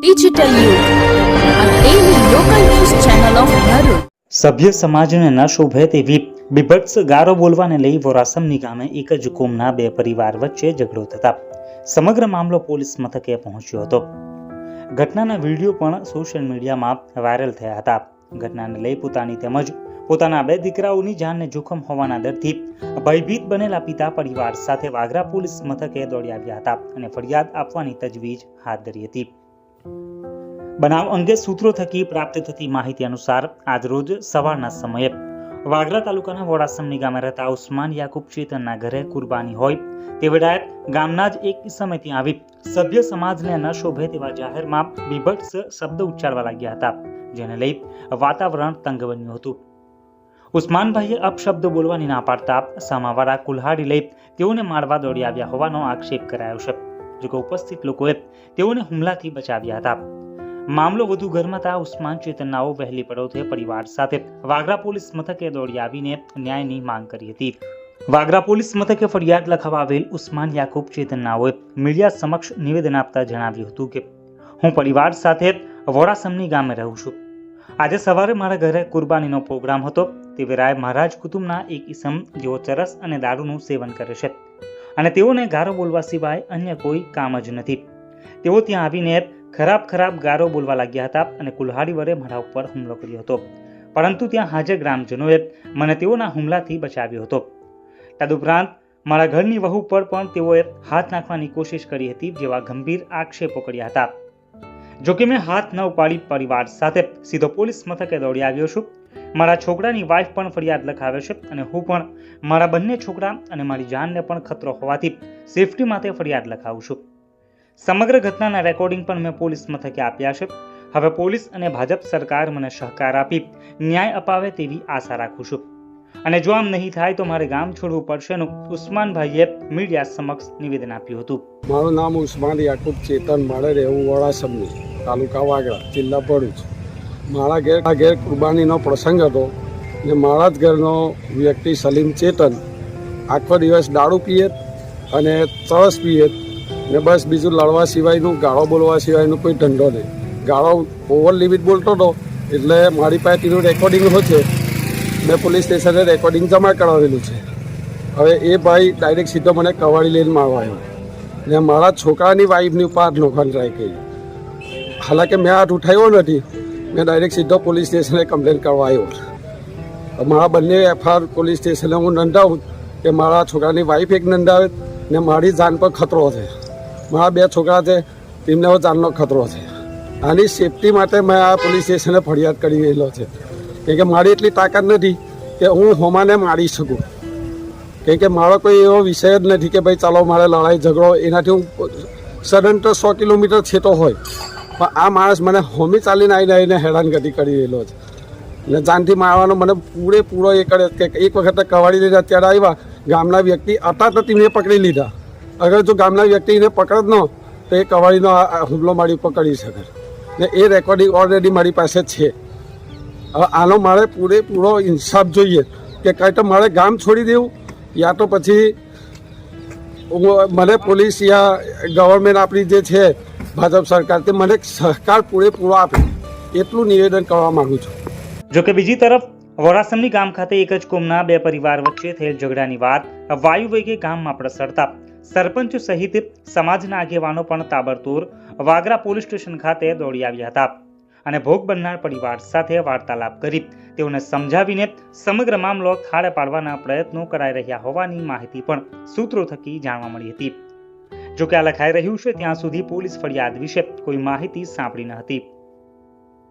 Digital Youth, a daily local news channel of Bharuch. સભ્ય સમાજને ન શોભે તેવી બીભત્સ ગારો બોલવાને લઈ વોરાસમની ગામે એક જ કોમના બે પરિવાર વચ્ચે ઝઘડો થતા સમગ્ર મામલો પોલીસ મથકે પહોંચ્યો હતો. ઘટનાના વિડીયો પણ સોશિયલ મીડિયામાં વાયરલ થયા હતા. ઘટનાને લઈ પોતાની તેમજ પોતાના બે દીકરાઓની જાનને જોખમ હોવાના ડરથી ભયભીત બનેલા પિતા પરિવાર સાથે વાગરા પોલીસ મથકે દોડી આવ્યા હતા અને ફરિયાદ આપવાની તજવીજ હાથ ધરી હતી. બનાવ અંગે સૂત્રો થકી પ્રાપ્ત થતી માહિતી અનુસાર આજરોજ સવારના સમયે વાગરા તાલુકાના વોરાસમની ગામે રહેતા ઉસ્માન યાકુબ ચેતનના ઘરે કુરબાની હોય તે વેળાએ ગામના જ એક સમય ત્યાં આવી સભ્ય સમાજને ન શોભે તેવા જાહેરમાં બીભત્સ શબ્દ ઉચ્ચારવા લાગ્યા હતા, જેને લઈ વાતાવરણ તંગ બન્યું હતું. ઉસ્માનભાઈએ અપશબ્દ બોલવાની ના પાડતા સામાવાળા કુલ્હાડી લઈ તેઓને મારવા દોડી આવ્યા હોવાનો આક્ષેપ કરાયો છે. જોકે ઉપસ્થિત લોકોએ તેઓને હુમલાથી બચાવ્યા હતા. મામલો વધુ ગરમાતા ઉસ્માન ચેતનનાઓ વહેલી પડોથે પરિવાર સાથે વાગરા પોલીસ મથકે દોડી આવીને ન્યાયની માંગ કરી હતી. વાગરા પોલીસ મથકે ફરિયાદ લખાવા આવેલ ઉસ્માન યાકુબ ચેતનનાઓએ મીડિયા સમક્ષ નિવેદન આપતા જણાવ્યું હતું કે હું પરિવાર સાથે વોરાસમની ગામે રહું છું. આજે સવારે મારા ઘરે કુરબાનીનો પ્રોગ્રામ હતો. તે વેળાએ મહારાજ કુટુંબના એક ઈસમ જેઓ ચરસ અને દારૂનું સેવન કરે છે અને તેઓને ગારો બોલવા સિવાય અન્ય કોઈ કામ જ નથી. તેઓ ત્યાં આવીને ખરાબ ગારો બોલવા લાગ્યા હતા અને કુલ્હાડી વડે મારા ઉપર હુમલો કર્યો હતો, પરંતુ ત્યાં હાજર ગ્રામજનોએ મને તેઓના હુમલાથી બચાવ્યો હતો. તદુપરાંત મારા ઘરની વહુ પર પણ તેઓએ હાથ નાખવાની કોશિશ કરી હતી, જેવા ગંભીર આક્ષેપો કર્યા હતા. જોકે મેં હાથ ન ઉપાડી પરિવાર સાથે સીધો પોલીસ મથકે દોડી આવ્યો છું. મારા છોકરાની વાઈફ પણ ફરિયાદ લખાવે છે અને હું પણ મારા બંને છોકરા અને મારી જાનને પણ ખતરો હોવાથી સેફટી માટે ફરિયાદ લખાવું છું. સમગ્ર ઘટનાના રેકોર્ડિંગ પણ મેં પોલીસ મથકે આપ્યા છે. હવે પોલીસ અને ભાજપ સરકાર મને સહકાર આપી ન્યાય અપાવે તેવી આશા રાખું છું અને જો આમ નહીં થાય તો મારે ગામ છોડવું પડશેનું ઉસ્માનભાઈએ મીડિયા સમક્ષ નિવેદન આપ્યું હતું. મારું નામ ઉસ્માન યાકુબ ચેતન, મારે રહેવું વોરાસમની, તાલુકા વાગરા, જિલ્લા ભરૂચ. મારા ઘેર કુરબાનીનો પ્રસંગ હતો ને મારા જ ઘરનો વ્યક્તિ સલીમ ચેતન આખો દિવસ દારૂ પીએ અને ચરસ પીએ ને બસ બીજું લડવા સિવાયનું, ગાળો બોલવા સિવાયનું કોઈ ધંધો નહીં. ગાળો ઓવર લિમિટ બોલતો હતો એટલે મારી પાસે તેનું રેકોર્ડિંગ છે. મેં પોલીસ સ્ટેશને રેકોર્ડિંગ જમા કરાવેલું છે. હવે એ ભાઈ ડાયરેક્ટ સીધો મને કવાડી લઈને મારવા આવ્યો ને મારા છોકરાની વાઈફની ઉપર હાથ નોખવાની ટ્રાય કરી. હાલાકે મેં હાથ ઉઠાવ્યો નથી, મેં ડાયરેક્ટ સીધો પોલીસ સ્ટેશને કમ્પ્લેન કરવા આવ્યો. મારા બંને એફઆઈઆર પોલીસ સ્ટેશને હું નોંધાવું કે મારા છોકરાની વાઈફ એક નોંધાવે ને મારી જાન પર ખતરો છે. મારા બે છોકરા છે, તેમને જાનનો ખતરો છે. આની સેફટી માટે મેં આ પોલીસ સ્ટેશને ફરિયાદ કરી રહેલો છે. કેમ કે મારી એટલી તાકાત નથી કે હું હોમાને મારી શકું. કેમ કે મારો કોઈ એવો વિષય જ નથી કે ભાઈ ચાલો મારે લડાઈ ઝઘડો, એનાથી હું સડન 100 કિલોમીટર છેટો હોય, પણ આ માણસ મને હોમી ચાલીને આવીને હેરાનગતિ કરી રહેલો છે ને જાનથી મારવાનો મને પૂરેપૂરો એ કરે કે એક વખત કવાડી લીધા. અત્યારે આવ્યા ગામના વ્યક્તિ હતા તો તેમને પકડી લીધા. અગર જો ગામના વ્યક્તિને પકડ ન તો એ કવાડીનો હુમલો મારી ઉપર કરી શકે ને એ રેકોર્ડિંગ ઓલરેડી મારી પાસે છે. હવે આનો મારે પૂરેપૂરો ઇન્સાફ જોઈએ કે કાંઈ તો મારે ગામ છોડી દેવું યા તો પછી મને પોલીસ યા ગવર્મેન્ટ આપણી જે છે ભાજપ સરકાર તે મને સહકાર પૂરેપૂરો આપે, એટલું નિવેદન કરવા માંગુ છું. જોકે બીજી તરફ વોરાસમની ગામ ખાતે એક જ કોમના બે પરિવાર વચ્ચે થયેલ ઝઘડાની વાત વાયુ વેગે ગામમાં પ્રસરતા સરપંચ સહિત સમાજના આગેવાનો પણ તાબડતોડ વાગરા પોલીસ સ્ટેશન ખાતે દોડી આવ્યા હતા અને ભોગ બનનાર પરિવાર સાથે વાર્તાલાપ કરી તેઓને સમજાવીને સમગ્ર મામલો થાળે પાડવાના પ્રયત્નો કરાઈ રહ્યા હોવાની માહિતી પણ સૂત્રો થકી જાણવા મળી હતી. જોકે આ લખાઈ રહ્યું છે ત્યાં સુધી પોલીસ ફરિયાદ વિશે કોઈ માહિતી સાંપડી ન હતી.